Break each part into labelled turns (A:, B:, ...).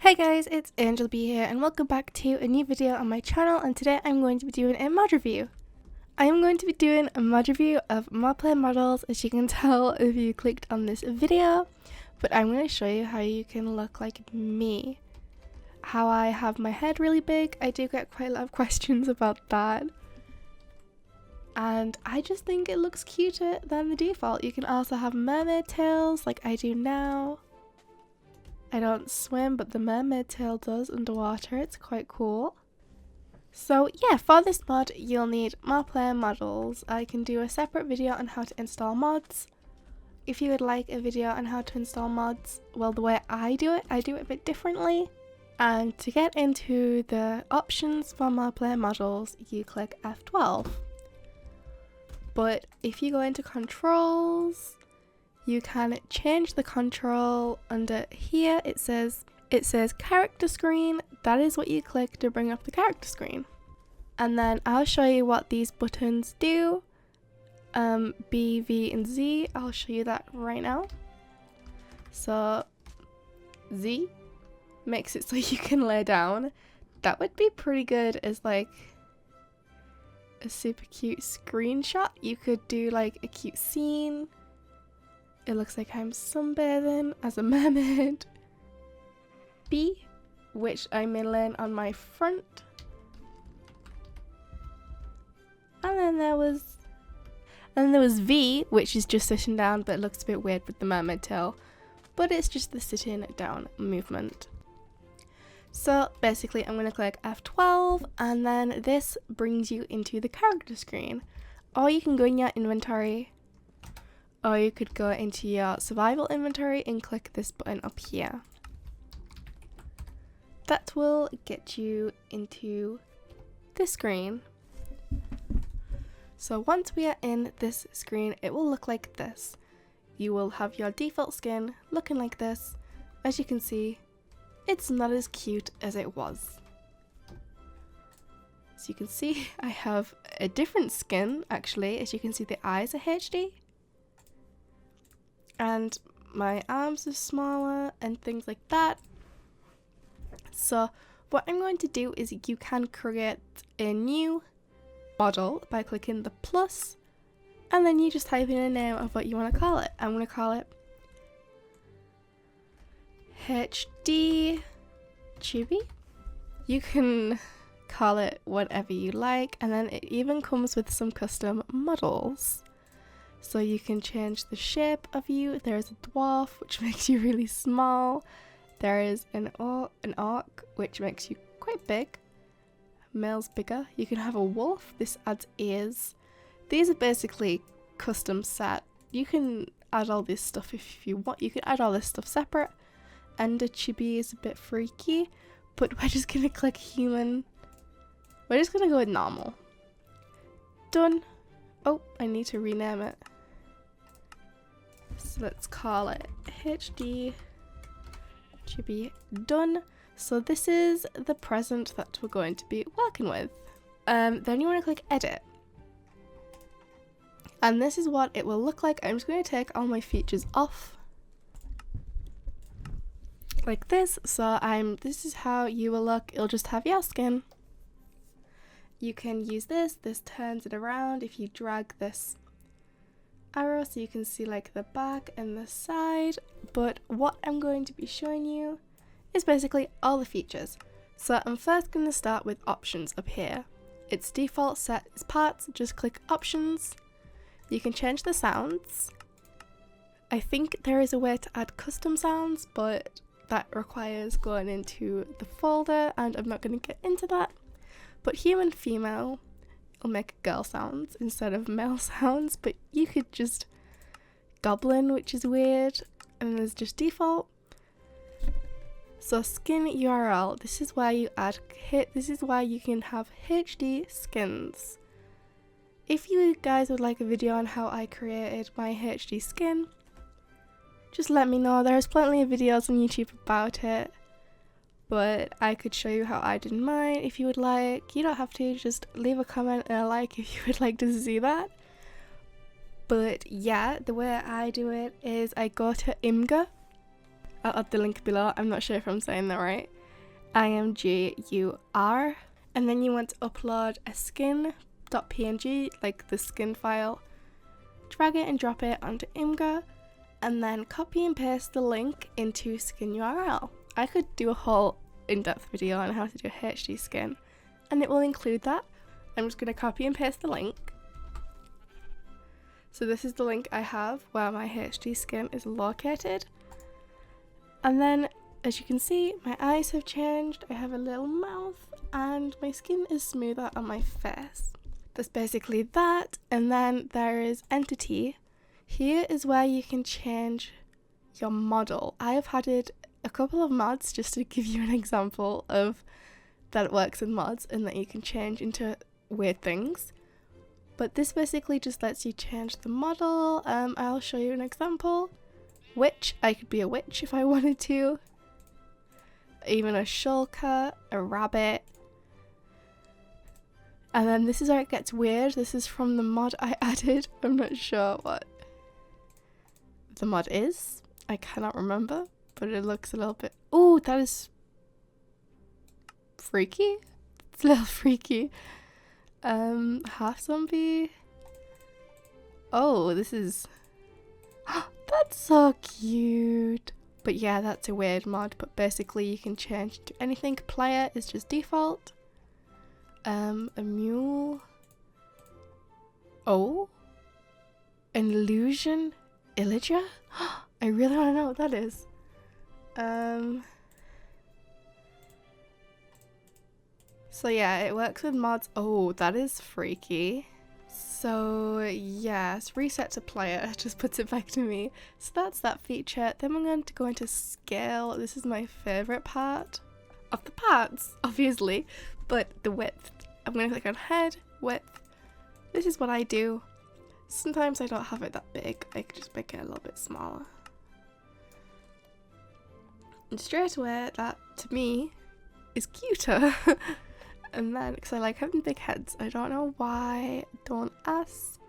A: Hey guys, it's Angel B here and welcome back to a new video on my channel, and today I'm going to be doing a mod review. I am going to be doing a mod review of mod play models, as you can tell if you clicked on this video, but I'm going to show you how you can look like me. How I have my head really big. I do get quite a lot of questions about that. And I just think it looks cuter than the default. You can also have mermaid tails like I do now. I don't swim, but the mermaid tail does underwater. It's quite cool. So yeah, for this mod you'll need mod player models. I can do a separate video on how to install mods. If you would like a video on how to install mods, well, the way I do it a bit differently. And to get into the options for mod player models, you click F12. But if you go into controls, you can change the control under here. It says character screen. That is what you click to bring up the character screen. And then I'll show you what these buttons do. B, V, and Z. I'll show you that right now. So Z makes it so you can lay down. That would be pretty good as like a super cute screenshot. You could do like a cute scene. It looks like I'm sunbathing as a mermaid. B, which I'm laying on my front. And then there was V, which is just sitting down, but it looks a bit weird with the mermaid tail. But it's just the sitting down movement. So basically I'm going to click F12 and then this brings you into the character screen. Or you can go in your inventory, or you could go into your survival inventory and click this button up here. That will get you into this screen. So once we are in this screen, it will look like this. You will have your default skin looking like this. As you can see, it's not as cute as it was. So you can see I have a different skin actually. As you can see, the eyes are HD. And my arms are smaller and things like that. So what I'm going to do is you can create a new model by clicking the plus, and then you just type in a name of what you want to call it. I'm going to call it HD Chibi. You can call it whatever you like, and then it even comes with some custom models. So you can change the shape of you. There is a dwarf, which makes you really small. There is an orc, which makes you quite big. Male's bigger. You can have a wolf. This adds ears. These are basically custom set. You can add all this stuff if you want. You can add all this stuff separate. And a chibi is a bit freaky, but we're just gonna click human. We're just gonna go with normal. Done. Oh, I need to rename it. So let's call it HD Chibi. Done. So this is the present that we're going to be working with. Then you want to click edit. And this is what it will look like. I'm just going to take all my features off. Like this. So this is how you will look. It'll just have your skin. You can use this. This turns it around if you drag this arrow so you can see like the back and the side. But what I'm going to be showing you is basically all the features. So I'm first going to start with options up here. Its default set is parts. Just click options. You can change the sounds. I think there is a way to add custom sounds, but that requires going into the folder and I'm not going to get into that. But human female will make girl sounds instead of male sounds, but you could just goblin, which is weird, and there's just default. So skin URL, this is where you add this is why you can have HD skins. If you guys would like a video on how I created my HD skin, just let me know. There's plenty of videos on YouTube about it. But I could show you how I did mine if you would like. You don't have to, just leave a comment and a like if you would like to see that. But yeah, the way I do it is I go to Imgur I'll add the link below. I'm not sure if I'm saying that right. IMGUR. And then you want to upload a skin.png, like the skin file. Drag it and drop it onto Imgur, and then copy and paste the link into skin URL. I could do a whole in-depth video on how to do a HD skin, and it will include that. I'm just going to copy and paste the link. So this is the link I have where my HD skin is located. And then, as you can see, my eyes have changed, I have a little mouth, and my skin is smoother on my face. That's basically that. And then there is entity. Here is where you can change your model. I have added a couple of mods just to give you an example of that it works in mods and that you can change into weird things. But this basically just lets you change the model. I'll show you an example. Witch, I could be a witch if I wanted to. Even a shulker, a rabbit. And then this is where it gets weird. This is from the mod I added. I'm not sure what the mod is. I cannot remember, but it looks a little bit... Oh, that is freaky. It's a little freaky. Half zombie. Oh, this is... That's so cute. But yeah, that's a weird mod, but basically you can change to anything. Player is just default. A mule. Oh, an illusion. Illager? I really want to know what that is. So yeah, it works with mods. Oh, that is freaky. So yes, reset to player just puts it back to me. So that's that feature. Then we're going to go into scale. This is my favorite part of the parts, obviously, but the width. I'm going to click on head, width. This is what I do. Sometimes I don't have it that big. I can just make it a little bit smaller. And straight away, that to me is cuter. And then, because I like having big heads, I don't know why, don't ask.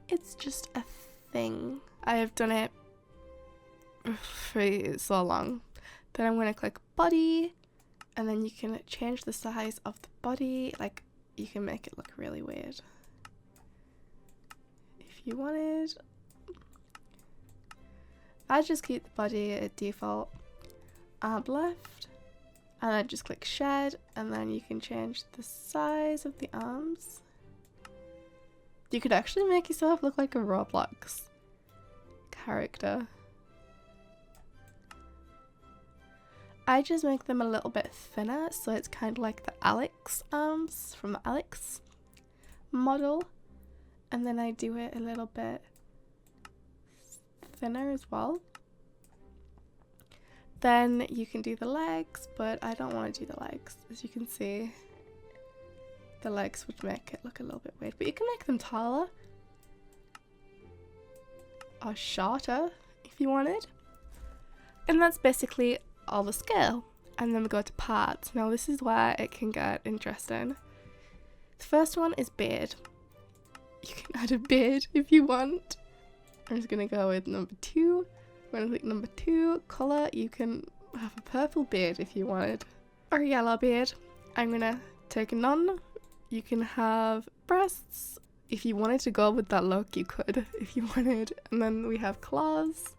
A: It's just a thing. I have done it for so long. Then I'm going to click body. And then you can change the size of the body, like you can make it look really weird if you wanted. I just keep the body at default, add left, and then just click shed, and then you can change the size of the arms. You could actually make yourself look like a Roblox character. I just make them a little bit thinner, so it's kind of like the Alex arms from the Alex model. And then I do it a little bit thinner as well. Then you can do the legs, but I don't want to do the legs. As you can see, the legs would make it look a little bit weird, but you can make them taller or shorter if you wanted. And that's basically all the scale. And then we go to parts. Now this is where it can get interesting. The first one is beard. You can add a beard if you want. I'm just gonna go with number 2. I'm gonna click number 2. Color, you can have a purple beard if you wanted, or a yellow beard. I'm gonna take none. You can have breasts. If you wanted to go with that look, you could if you wanted. And then we have claws.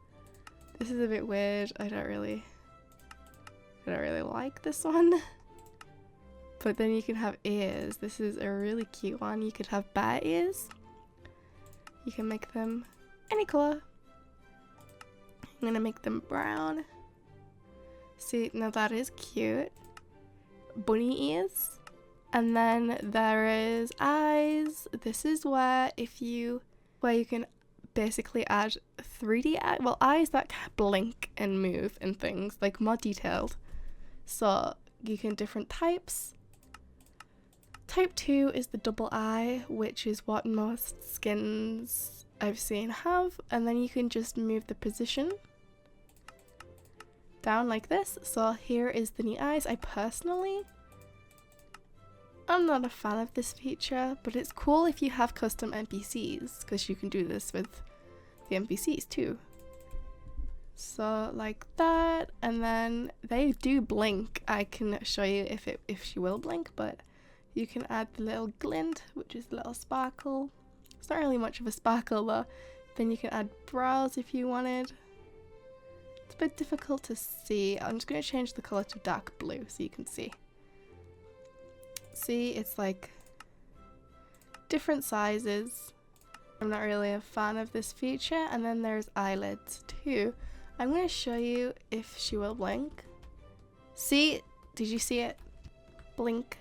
A: This is a bit weird. I don't really like this one. But then you can have ears. This is a really cute one. You could have bear ears. You can make them any color. I'm gonna make them brown. See, now that is cute. Bunny ears. And then there is eyes. This is where you can basically add 3D eyes that can blink and move and things, like more detailed. So you can different types. Type 2 is the double eye, which is what most skins I've seen have, and then you can just move the position down like this. So here is the new eyes. I'm not a fan of this feature, but it's cool if you have custom NPCs, because you can do this with the NPCs too. So like that, and then they do blink. I can show you if she will blink, but you can add the little glint, which is the little sparkle. It's not really much of a sparkle though. Then you can add brows if you wanted. It's a bit difficult to see. I'm just going to change the color to dark blue so you can see. See, it's like different sizes. I'm not really a fan of this feature. And then there's eyelids too. I'm going to show you if she will blink. See? Did you see it? Blink.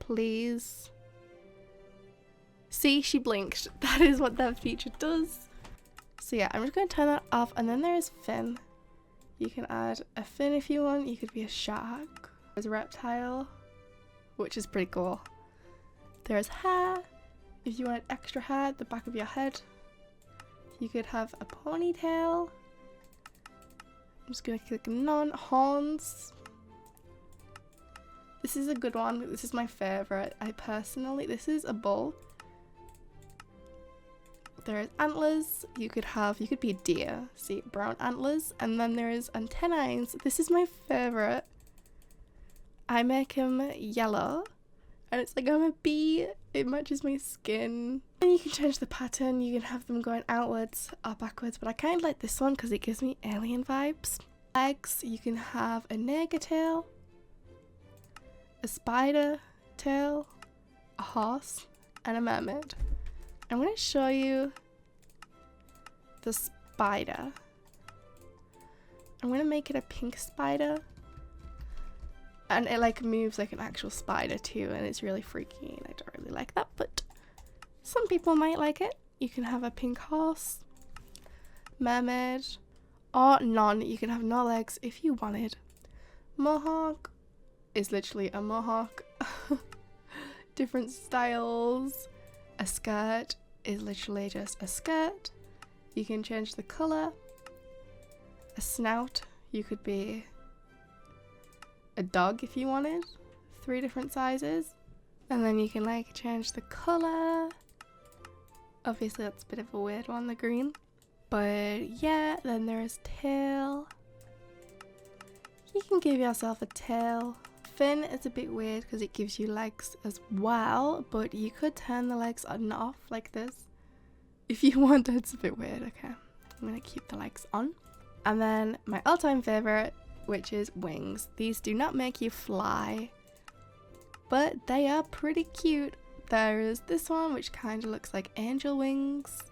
A: Please. See? She blinked. That is what that feature does. So yeah, I'm just going to turn that off. And then there's fin. You can add a fin if you want. You could be a shark. There's a reptile, which is pretty cool. There's hair. If you wanted extra hair at the back of your head, you could have a ponytail. I'm just gonna click none. Horns. This is a good one. This is my favorite. This is a bull. There's antlers. You could be a deer. See, brown antlers. And then there's antennae. This is my favorite. I make them yellow. And it's like I'm a bee. It matches my skin. And you can change the pattern. You can have them going outwards or backwards. But I kind of like this one because it gives me alien vibes. Legs. You can have a nega tail, a spider tail, a horse, and a mermaid. I'm going to show you the spider. I'm going to make it a pink spider. And it like moves like an actual spider too, and it's really freaky, and I don't really like that, but some people might like it. You can have a pink horse, mermaid, or none. You can have no legs if you wanted. Mohawk is literally a mohawk. Different styles. A skirt is literally just a skirt. You can change the colour. A snout, you could be a dog if you wanted. 3 different sizes. And then you can like change the colour. Obviously that's a bit of a weird one, the green. But yeah, then there's tail. You can give yourself a tail. Fin is a bit weird because it gives you legs as well, but you could turn the legs on and off like this if you want. It's a bit weird. Okay, I'm gonna keep the legs on. And then my all-time favorite, which is wings. These do not make you fly, but they are pretty cute. There is this one which kind of looks like angel wings.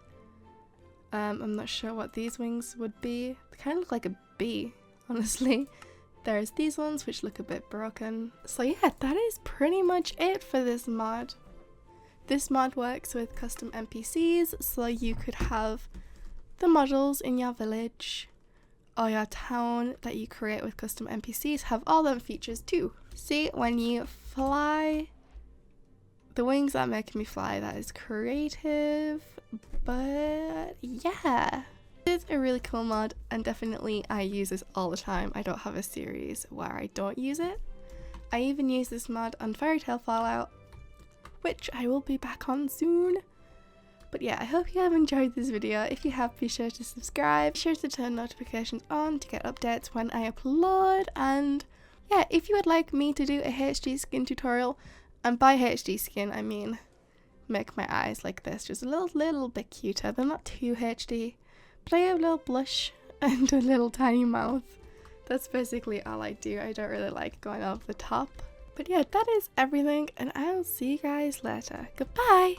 A: I'm not sure what these wings would be. They kind of look like a bee, honestly. There's these ones which look a bit broken. So yeah, that is pretty much it for this mod. This mod works with custom NPCs, so you could have the models in your village or your town that you create with custom NPCs have all them features too. See, when you fly, the wings are making me fly. That is creative, but yeah. It's a really cool mod, and definitely I use this all the time. I don't have a series where I don't use it. I even use this mod on Fairy Tale Fallout, which I will be back on soon. But yeah, I hope you have enjoyed this video. If you have, be sure to subscribe. Be sure to turn notifications on to get updates when I upload. And yeah, if you would like me to do a HD skin tutorial, and by HD skin I mean make my eyes like this, just a little bit cuter. They're not too HD, but I have a little blush and a little tiny mouth. That's basically all I do. I don't really like going over the top. But yeah, that is everything, and I'll see you guys later. Goodbye!